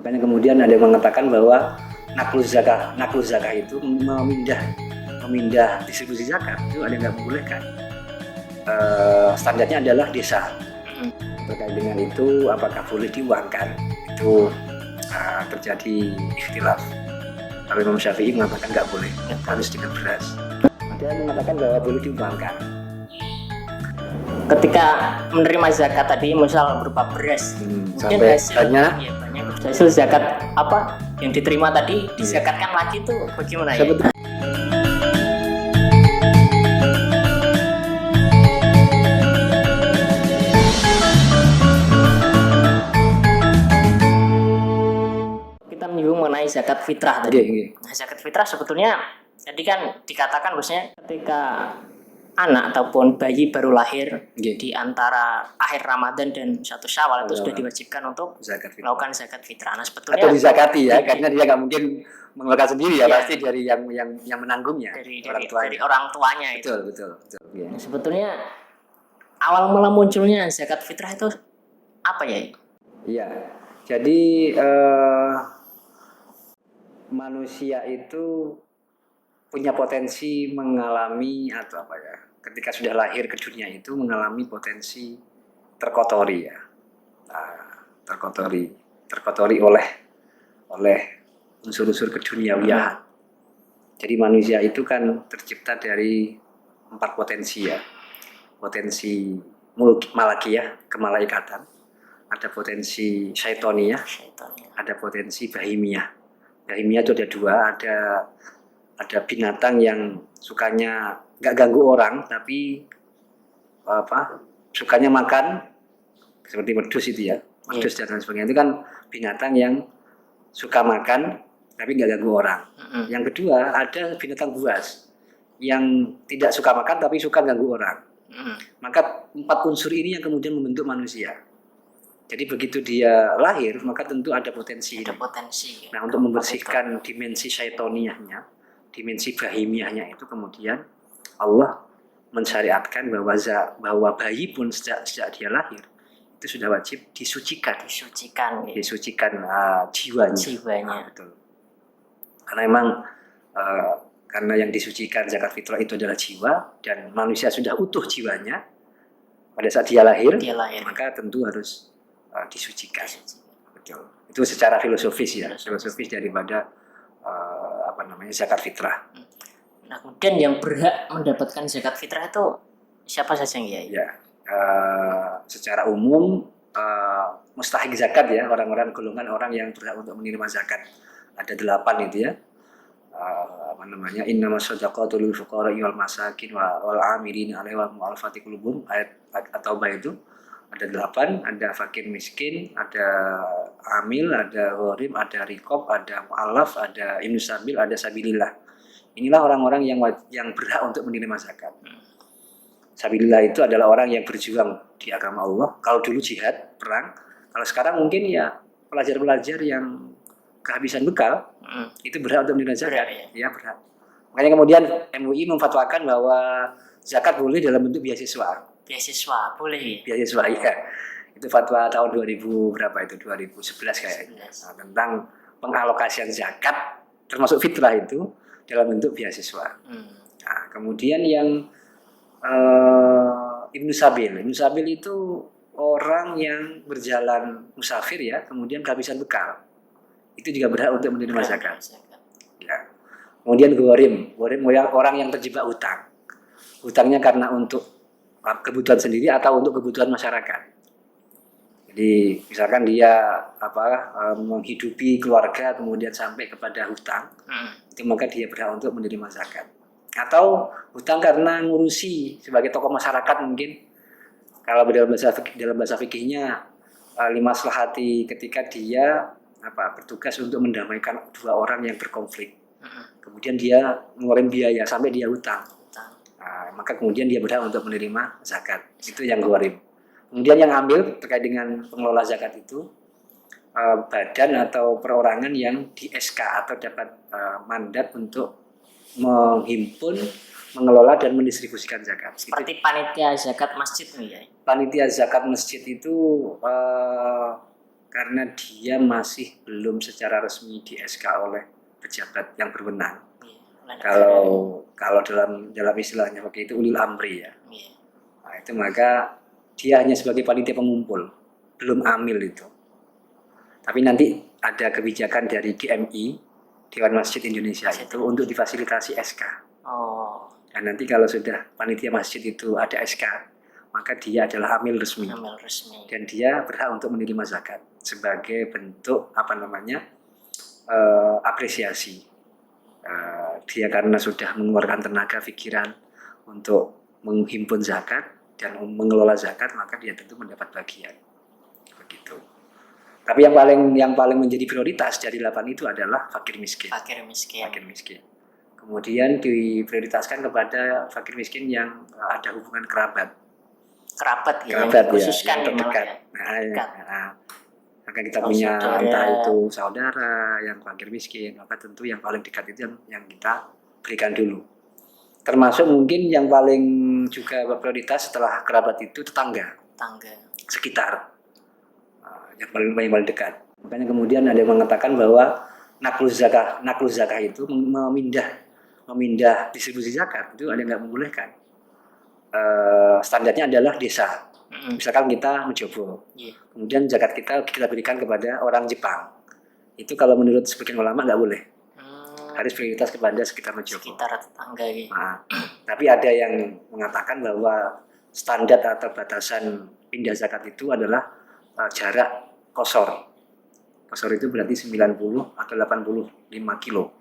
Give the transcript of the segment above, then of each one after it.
Makanya kemudian ada yang mengatakan bahwa naklus zakah itu memindah distribusi zakat itu ada yang nggak membolehkan. Standarnya adalah desa. Terkait dengan itu apakah boleh diuangkan, itu terjadi ikhtilaf. Kalau Imam Syafi'i mengatakan nggak boleh, harus dengan beras. Ada yang mengatakan bahwa boleh diuangkan. Ketika menerima zakat tadi, misal berupa beras, mungkin banyak hasil zakat apa yang diterima tadi dizakatkan lagi itu bagaimana ya? Kita menyinggung mengenai zakat fitrah tadi. Nah, zakat fitrah sebetulnya tadi kan dikatakan bahwasanya ketika anak ataupun bayi baru lahir di antara akhir Ramadan dan 1 Syawal itu sudah diwajibkan untuk melakukan zakat fitrah. Nah, sebetulnya atau dizakati ya, karena dia nggak mungkin mengeluarkan sendiri ya, pasti dari yang menanggungnya, dari orang tuanya itu. Betul. Ya. Nah, sebetulnya awal mula munculnya zakat fitrah itu apa ya? Iya, jadi manusia itu punya potensi mengalami atau apa ya, ketika sudah lahir ke dunia itu mengalami potensi terkotori ya, terkotori oleh unsur-unsur keduniawiyahan. Jadi manusia itu kan tercipta dari 4 potensi ya, potensi malakiyah, kemalaikatan, ada potensi syaitoniyah, ada potensi bahimiyah. Bahimiyah itu ada 2, ada binatang yang sukanya nggak ganggu orang tapi sukanya makan, seperti wedhus itu ya, wedhus dan lain sebagainya, itu kan binatang yang suka makan tapi nggak ganggu orang. Yang kedua ada binatang buas yang tidak suka makan tapi suka ganggu orang. Maka 4 unsur ini yang kemudian membentuk manusia. Jadi begitu dia lahir maka tentu ada potensi. Nah, untuk membersihkan dimensi syaitoniyahnya, dimensi bahimiyahnya itu, kemudian Allah mensyariatkan bahwa bayi pun sejak dia lahir itu sudah wajib disucikan jiwanya. Betul. Karena memang karena yang disucikan zakat fitrah itu adalah jiwa, dan manusia sudah utuh jiwanya pada saat dia lahir. Maka tentu harus disucikan. Betul. Itu secara filosofis ya, filosofis daripada zakat fitrah. Nah, kemudian yang berhak mendapatkan zakat fitrah itu siapa saja yang ya? Secara umum mustahik zakat ya, orang-orang golongan orang yang berhak untuk menerima zakat ada 8 itu ya. Innamas shadaqatu lil fuqara'i wal masakin wal 'amilina 'alaiha wal mu'allafati qulubuhum, ayat At-Taubah itu ada 8, ada fakir miskin, ada amil, ada gharib, ada riqab, ada mu'allaf, ada ibnu sabil, ada sabilillah. Inilah orang-orang yang berhak untuk menerima zakat. Sabilillah itu adalah orang yang berjuang di agama Allah. Kalau dulu jihad, perang. Kalau sekarang mungkin ya pelajar-pelajar yang kehabisan bekal, itu berhak untuk menerima zakat. Ya, berhak. Makanya kemudian MUI memfatwakan bahwa zakat boleh dalam bentuk beasiswa. Boleh. Beasiswa ya. Itu fatwa tahun 2000 berapa itu? 2011 kayaknya. Tentang pengalokasian zakat termasuk fitrah itu dalam bentuk beasiswa. Nah, kemudian yang Ibnu Sabil itu orang yang berjalan musafir ya, kemudian kehabisan bekal. Itu juga berhak untuk menerima zakat. Ya. Kemudian gharim orang yang terjebak hutang. Hutangnya karena untuk kebutuhan sendiri atau untuk kebutuhan masyarakat. Jadi misalkan dia menghidupi keluarga kemudian sampai kepada hutang, itu maka dia berhak untuk menerima zakat. Atau hutang karena ngurusi sebagai tokoh masyarakat mungkin. Kalau dalam bahasa fikihnya limaslahati, ketika dia bertugas untuk mendamaikan 2 orang yang berkonflik. Kemudian dia ngeluarin biaya sampai dia hutang. Maka kemudian dia berhak untuk menerima zakat. Itu yang gharib. Kemudian yang ambil terkait dengan pengelola zakat itu badan atau perorangan yang di SK atau dapat mandat untuk menghimpun, mengelola dan mendistribusikan zakat. Seperti panitia zakat masjid nih ya. Panitia zakat masjid itu karena dia masih belum secara resmi di SK oleh pejabat yang berwenang. Kalau dalam istilahnya pakai itu ulil amri ya. Nah, itu maka dia hanya sebagai panitia pengumpul, belum amil itu. Tapi nanti ada kebijakan dari DMI, Dewan Masjid Indonesia itu untuk difasilitasi SK. Dan nanti kalau sudah panitia masjid itu ada SK, maka dia adalah amil resmi. Dan dia berhak untuk menerima zakat sebagai bentuk apresiasi. Dia karena sudah mengeluarkan tenaga pikiran untuk menghimpun zakat dan mengelola zakat, maka dia tentu mendapat bagian. Begitu. Tapi yang paling menjadi prioritas dari 8 itu adalah fakir miskin. Kemudian diprioritaskan kepada fakir miskin yang ada hubungan kerabat yang khususkan yang terdekat. Maka kita punya entah itu saudara yang fakir miskin, maka tentu yang paling dekat itu yang kita berikan dulu. Termasuk mungkin yang paling juga prioritas setelah kerabat itu tetangga sekitar, yang paling dekat. Makanya kemudian ada yang mengatakan bahwa naklus zakah itu memindah distribusi zakat itu ada yang nggak membolehkan. Standarnya adalah desa. Misalkan kita mencoba, kemudian zakat kita berikan kepada orang Jepang, itu kalau menurut sebagian ulama nggak boleh, harus prioritas kepada sekitar tetangga. Tapi ada yang mengatakan bahwa standar atau batasan pindah zakat itu adalah jarak qashar. Qashar itu berarti 90 atau 85 kilo.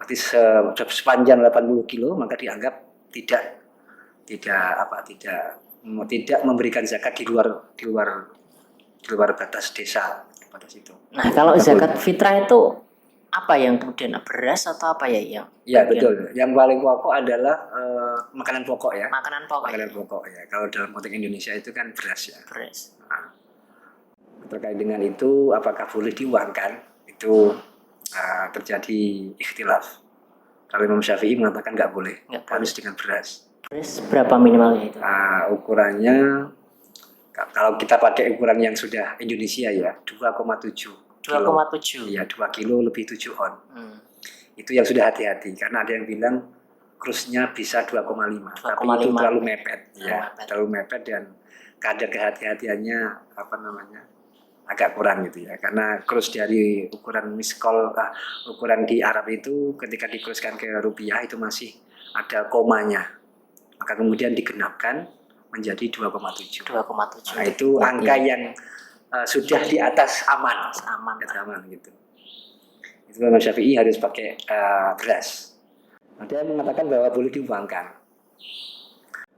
Berarti sepanjang 80 kilo maka dianggap tidak memberikan zakat di luar batas desa, batas itu. Nah, kalau zakat fitrah itu apa yang kemudian beras atau apa ya yang? Ya betul. Yang paling pokok adalah makanan pokok ya. Makanan pokok ya. Kalau dalam konteks Indonesia itu kan beras ya. Nah, terkait dengan itu apakah boleh diuangkan? Itu terjadi ikhtilaf. Kalau Imam Syafi'i mengatakan nggak boleh, harus dengan beras. Beras berapa minimalnya itu? Ukurannya kalau kita pakai ukuran yang sudah Indonesia ya 2,7. 2,7. Iya, 2 kilo lebih 7 on. Itu yang sudah hati-hati karena ada yang bilang krusnya bisa 2,5. Tapi itu terlalu mepet ya, terlalu mepet dan kadar kehati-hatiannya agak kurang gitu ya. Karena krus dari ukuran miskol ukuran di Arab itu ketika dikruskan ke rupiah itu masih ada komanya. Maka kemudian digenapkan menjadi 2,7. Nah, itu angka yang sudah di atas aman gitu. Itu Imam Syafi'i harus pakai beras. Ada yang mengatakan bahwa boleh diuangkan.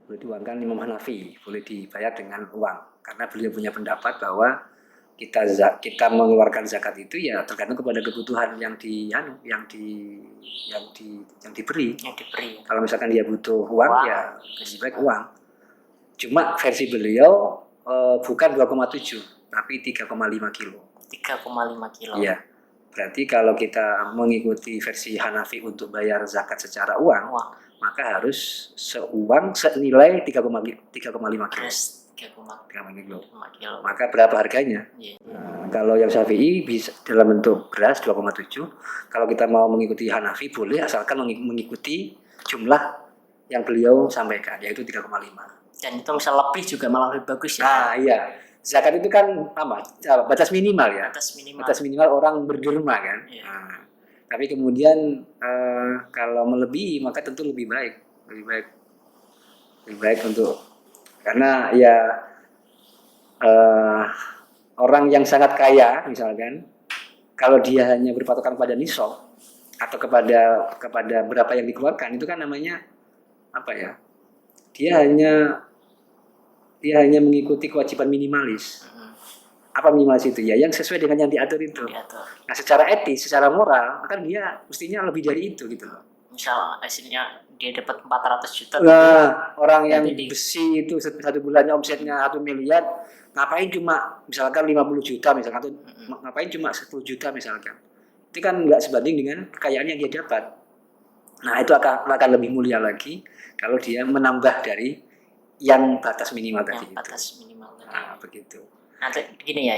Imam Hanafi boleh dibayar dengan uang karena beliau punya pendapat bahwa kita mengeluarkan zakat itu ya tergantung kepada kebutuhan yang diberi. Kalau misalkan dia butuh uang ya lebih baik uang. Cuma versi beliau bukan 2,7 tapi 3,5 kilo. 3,5 kilo. Iya. Berarti kalau kita mengikuti versi Hanafi untuk bayar zakat secara uang. Maka harus senilai 3,5 kilo. 3,5 kilo. Maka berapa harganya? Kalau yang Syafi'i bisa dalam bentuk beras 2,7. Kalau kita mau mengikuti Hanafi boleh asalkan mengikuti jumlah yang beliau sampaikan yaitu 3,5. Dan itu misal lebih juga malah lebih bagus ya. Nah, iya. Zakat itu kan batas minimal ya. Batas minimal orang berderma kan. Nah, tapi kemudian kalau melebihi maka tentu lebih baik untuk karena ya orang yang sangat kaya misalkan kalau dia hanya berpatokan pada nisab atau kepada berapa yang dikeluarkan itu kan namanya dia hanya mengikuti kewajiban minimalis. Apa minimalis itu ya yang sesuai dengan yang diatur itu. Nah, secara etis, secara moral kan dia mestinya lebih dari itu gitu loh. Misal hasilnya dia dapat 400 juta. Nah, orang yang besi itu satu bulannya omsetnya 1 miliar, ngapain cuma misalkan 50 juta misalkan atau ngapain cuma 10 juta misalkan. Itu kan nggak sebanding dengan kekayaan yang dia dapat. Nah, itu akan lebih mulia lagi kalau dia menambah dari yang batas minimal tadi. Batas minimal tadi. Nah, begitu. Nah, gini ya.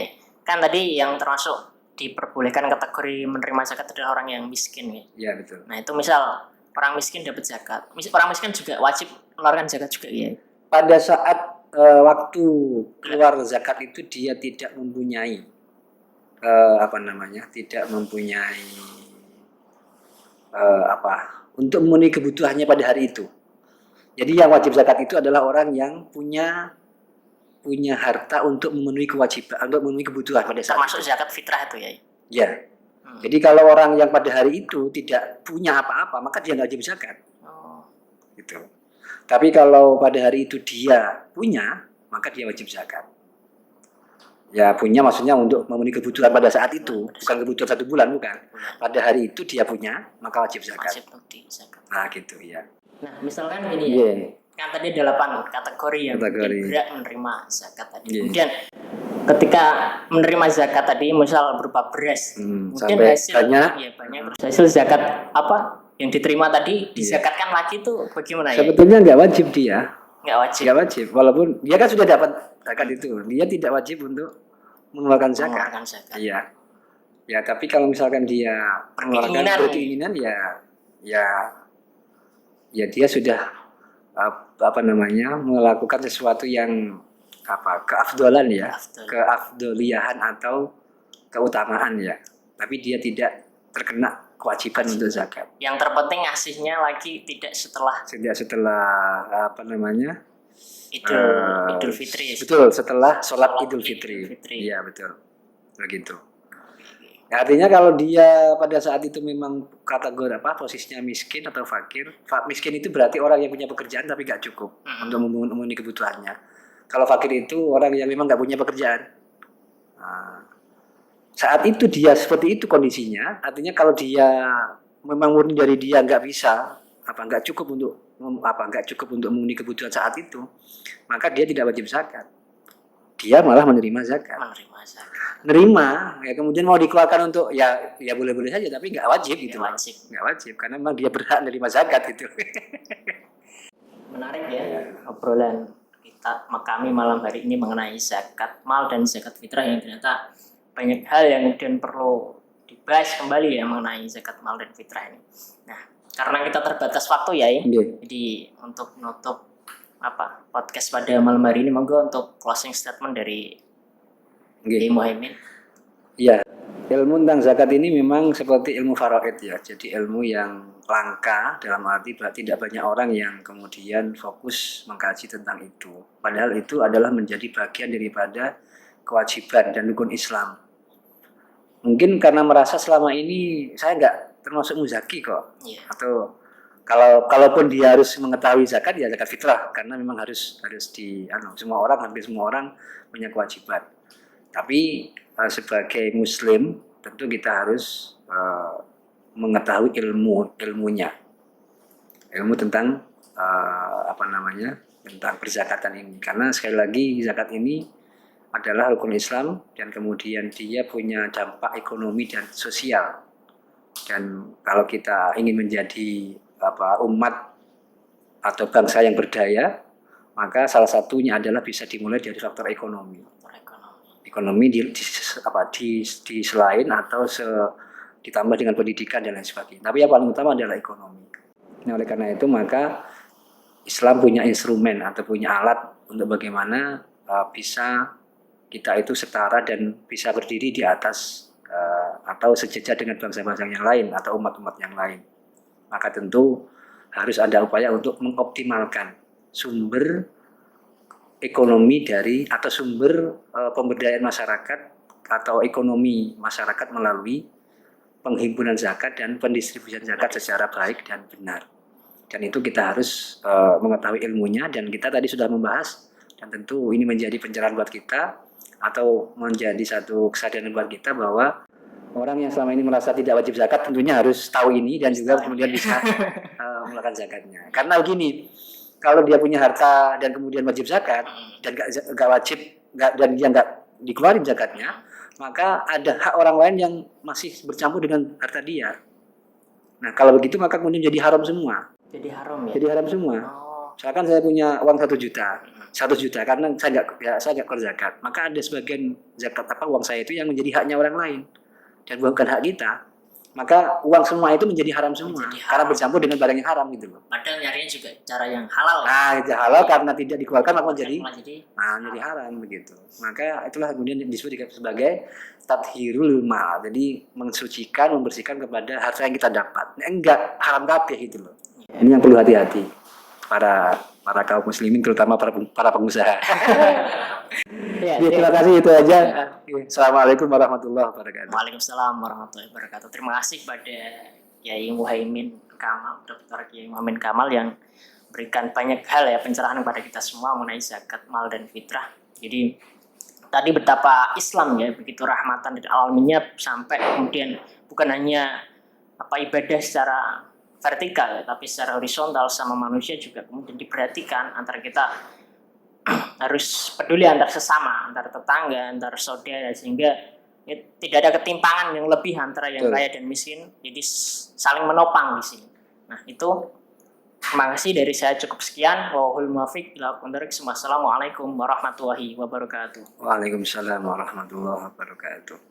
kan tadi yang termasuk diperbolehkan kategori menerima zakat adalah orang yang miskin ya. Iya betul. Nah itu misal orang miskin dapat zakat, orang miskin juga wajib mengeluarkan zakat juga ya. Pada saat waktu keluar zakat itu dia tidak mempunyai tidak mempunyai untuk memenuhi kebutuhannya pada hari itu. Jadi yang wajib zakat itu adalah orang yang punya harta untuk memenuhi kewajiban, untuk memenuhi kebutuhan pada saat termasuk itu. Zakat fitrah itu ya. Ya. Jadi kalau orang yang pada hari itu tidak punya apa-apa, maka dia nggak wajib zakat. Gitu. Tapi kalau pada hari itu dia punya, maka dia wajib zakat. Ya punya maksudnya untuk memenuhi kebutuhan pada saat itu, bukan kebutuhan 1 bulan, bukan. Pada hari itu dia punya, maka wajib zakat. Nah gitu ya. Nah misalkan ini ya, kan tadi 8 kategori yang berhak menerima zakat tadi. Kemudian ketika menerima zakat tadi, misal berupa beras, mungkin hasil banyak hasil zakat apa yang diterima tadi dizakatkan lagi tuh bagaimana ya? Sebetulnya nggak wajib dia. Nggak wajib, walaupun dia kan sudah dapat zakat itu, dia tidak wajib untuk mengeluarkan zakat. Iya. Ya, tapi kalau misalkan dia berkeinginan ya dia sudah melakukan sesuatu yang keafdolan ya, keafdoliahan atau keutamaan ya. Tapi dia tidak terkena kewajiban untuk zakat. Yang terpenting ngasihnya lagi tidak setelah Idul Fitri. Betul, setelah sholat Idul Fitri. Iya, betul. Begitu. Ya, artinya kalau dia pada saat itu memang kategori posisinya miskin atau fakir. Miskin itu berarti orang yang punya pekerjaan tapi nggak cukup untuk memenuhi kebutuhannya. Kalau fakir itu orang yang memang nggak punya pekerjaan. Nah, saat itu dia seperti itu kondisinya. Artinya kalau dia memang murni dari dia nggak cukup untuk memenuhi kebutuhan saat itu, maka dia tidak wajib zakat. Dia malah menerima zakat. Nerima, ya kemudian mau dikeluarkan untuk ya boleh-boleh saja, tapi nggak wajib gitu. Nggak wajib karena memang dia berhak menerima zakat itu. Menarik ya obrolan kita kami malam hari ini mengenai zakat mal dan zakat fitrah yang ternyata banyak hal yang kemudian perlu dibahas kembali ya mengenai zakat mal dan fitrah ini. Nah, karena kita terbatas waktu ya, jadi untuk menutup podcast pada malam hari ini, monggo untuk closing statement dari Muhaimin. Iya, ilmu tentang zakat ini memang seperti ilmu faraid ya, jadi ilmu yang langka dalam arti tidak banyak orang yang kemudian fokus mengkaji tentang itu. Padahal itu adalah menjadi bagian daripada kewajiban dan rukun Islam. Mungkin karena merasa selama ini saya nggak termasuk muzaki kok, atau kalaupun dia harus mengetahui zakat ya zakat fitrah karena memang harus hampir semua orang punya kewajiban. Tapi sebagai muslim tentu kita harus mengetahui ilmunya, ilmu tentang tentang perzakatan ini, karena sekali lagi zakat ini adalah rukun Islam dan kemudian dia punya dampak ekonomi dan sosial. Dan kalau kita ingin menjadi umat atau bangsa yang berdaya, maka salah satunya adalah bisa dimulai dari faktor ekonomi. Ekonomi di selain atau ditambah dengan pendidikan dan lain sebagainya. Tapi yang paling utama adalah ekonomi. Nah, oleh karena itu maka Islam punya instrumen atau punya alat untuk bagaimana bisa kita itu setara dan bisa berdiri di atas atau sejajar dengan bangsa-bangsa yang lain atau umat-umat yang lain. Maka tentu harus ada upaya untuk mengoptimalkan sumber ekonomi atau sumber pemberdayaan masyarakat atau ekonomi masyarakat melalui penghimpunan zakat dan pendistribusian zakat secara baik dan benar. Dan itu kita harus mengetahui ilmunya, dan kita tadi sudah membahas, dan tentu ini menjadi pencerahan buat kita atau menjadi satu kesadaran buat kita bahwa orang yang selama ini merasa tidak wajib zakat tentunya harus tahu ini dan juga kemudian bisa melakukan zakatnya. Karena begini, kalau dia punya harta dan kemudian wajib zakat dan gak wajib dan dia nggak dikeluarin zakatnya, maka ada hak orang lain yang masih bercampur dengan harta dia. Nah kalau begitu maka kemudian jadi haram semua. Jadi haram ya? Jadi haram semua. Misalkan saya punya uang 1 juta, 1 juta karena saya nggak keluar zakat, maka ada sebagian zakat uang saya itu yang menjadi haknya orang lain dan bukan hak kita. Maka uang semua itu menjadi haram semua karena bercampur dengan barang yang haram gitu loh. Padahal nyarinya juga cara yang halal. Nah, itu halal karena tidak dikeluarkan maka jadi jadi haram begitu. Maka itulah kemudian disebut sebagai tathhirul mal. Jadi mensucikan, membersihkan kepada harta yang kita dapat. Enggak haram kabeh gitu loh. Ini yang perlu hati-hati para kaum muslimin terutama para pengusaha. Ya, terima kasih itu aja. Assalamualaikum warahmatullahi wabarakatuh. Waalaikumsalam warahmatullahi wabarakatuh. Terima kasih pada Kiai Muhaimin Kamal, Dr. Kiai Muhaimin Kamal yang berikan banyak hal ya pencerahan kepada kita semua mengenai zakat mal dan fitrah. Jadi tadi betapa Islam ya begitu rahmatan dan alaminya sampai kemudian bukan hanya ibadah secara vertikal ya, tapi secara horizontal sama manusia juga kemudian diperhatikan antara kita harus peduli antar sesama, antar tetangga, antar saudara sehingga ya, tidak ada ketimpangan yang lebih antara yang kaya dan miskin. Jadi saling menopang di sini. Nah, itu terima kasih dari saya cukup sekian. Wallahul muwaffiq ila aqwamit thoriq. Wassalamualaikum warahmatullahi wabarakatuh. Waalaikumsalam warahmatullahi wabarakatuh.